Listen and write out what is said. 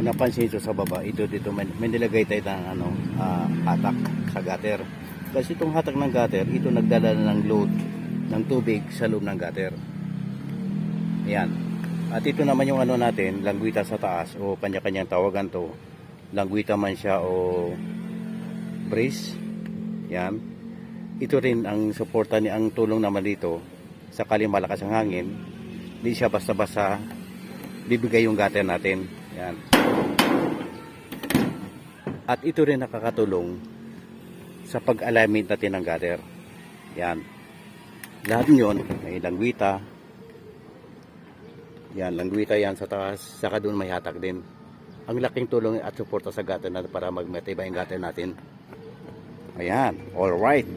napansin ito sa baba, ito dito may nilagay tayo ng hatak sa gutter. Kasi itong hatak ng gutter, ito nagdala ng load ng tubig sa loob ng gutter. Ayan. At ito naman yung natin, langguita sa taas o kanya-kanyang tawagan to. Langguita man siya o brace. Yan. Ito rin ang suporta ang tulong naman dito sakali malakas ang hangin. Hindi siya basta-basta bibigay yung gutter natin. Yan. At ito rin nakakatulong sa pag-alignment natin ng gutter. Yan. Lahat yun, may langguita. Yan, langguita yan sa taas. Saka doon may hatak din. Ang laking tulong at suporta sa gutter natin para magmatibay ang gutter natin. Ayan, alright.